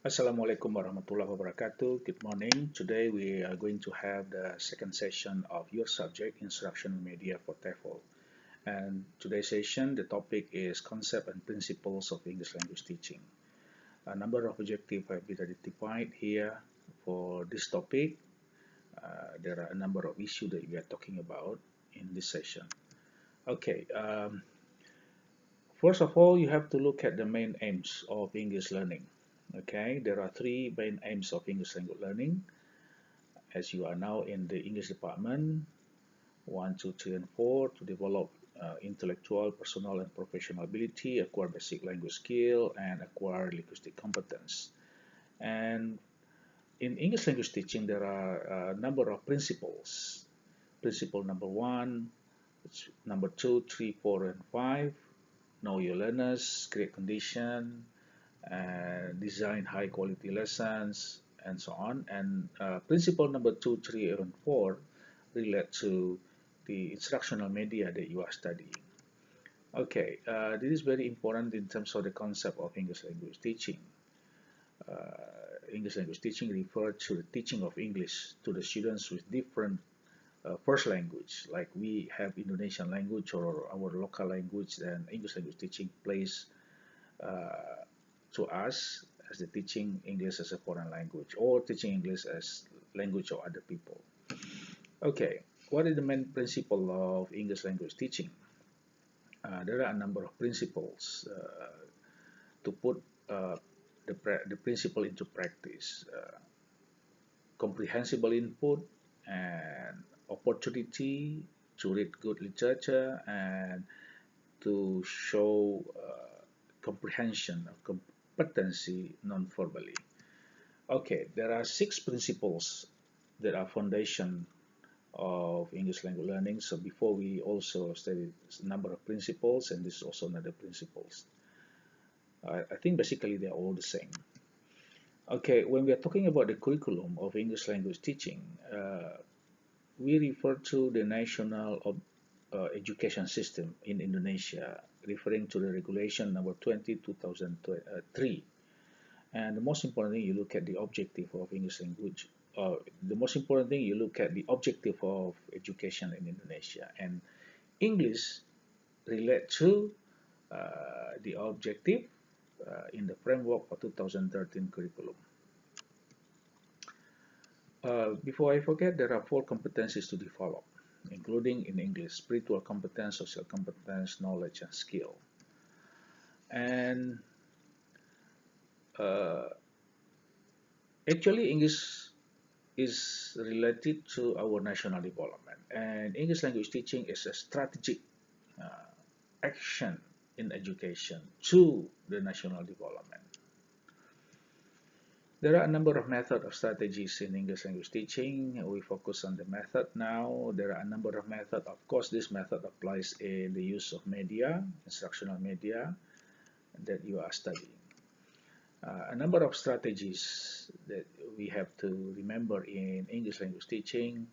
Assalamualaikum warahmatullahi wabarakatuh. Good morning. Today we are going to have the second session of your subject, Instructional Media for TEFL. And today's session, the topic is Concept and Principles of English Language Teaching. A number of objectives have been identified here for this topic. There are a number of issues that we are talking about in this session. Okay, first of all, you have to look at the main aims of English learning. Okay, there are three main aims of English language learning. As you are now in the English department, 1, 2, 3, and 4, to develop intellectual, personal, and professional ability, acquire basic language skill, and acquire linguistic competence. And in English language teaching, there are a number of principles. Principle number 1, number 2, 3, 4, and 5. Know your learners, create condition, design high quality lessons, and so on. And principle number 2, 3, and 4 relate to the instructional media that you are studying. Okay, this is very important in terms of the concept of English language teaching. English language teaching refers to the teaching of English to the students with different first language, like we have Indonesian language or our local language, and English language teaching plays to us as the teaching English as a foreign language or teaching English as language of other people. Okay, what is the main principle of English language teaching? There are a number of principles to put the principle into practice. Comprehensible input and opportunity to read good literature and to show comprehension of competency non-verbally. Okay, there are 6 principles that are foundation of English language learning. So before we also studied a number of principles, and this is also another principles. I think basically they're all the same. Okay, when we are talking about the curriculum of English language teaching, we refer to the national education system in Indonesia, referring to the regulation number 20, 2003. And the most important thing, you look at the objective of English language. The most important thing, you look at the objective of education in Indonesia. And English relate to the objective in the framework for 2013 curriculum. Before I forget, there are 4 competencies to develop, including in English: spiritual competence, social competence, knowledge, and skill. And actually, English is related to our national development, and English language teaching is a strategic action in education to the national development. There are a number of methods or strategies in English language teaching. We focus on the method now. There are a number of methods. Of course, this method applies in the use of media, instructional media, that you are studying. A number of strategies that we have to remember in English language teaching: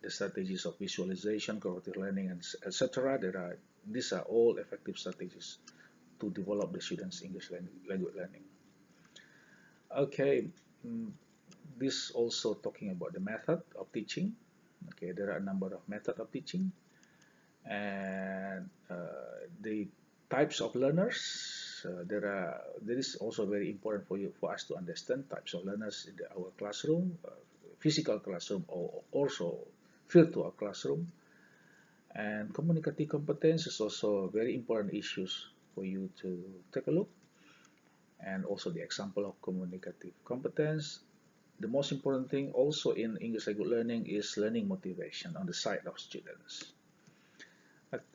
the strategies of visualization, cooperative learning, and etc. These are all effective strategies to develop the students' English language learning. Okay, this also talking about the method of teaching. Okay, there are a number of methods of teaching, and the types of learners. There is also very important for us to understand types of learners in our classroom, physical classroom, or also virtual classroom. And communicative competence is also very important issues for you to take a look. And also the example of communicative competence. The most important thing also in English language learning is learning motivation on the side of students.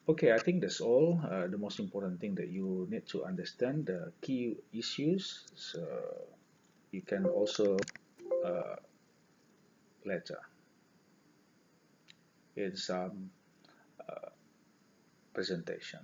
Okay, I think that's all. The most important thing that you need to understand, the key issues. So you can also later in some presentation.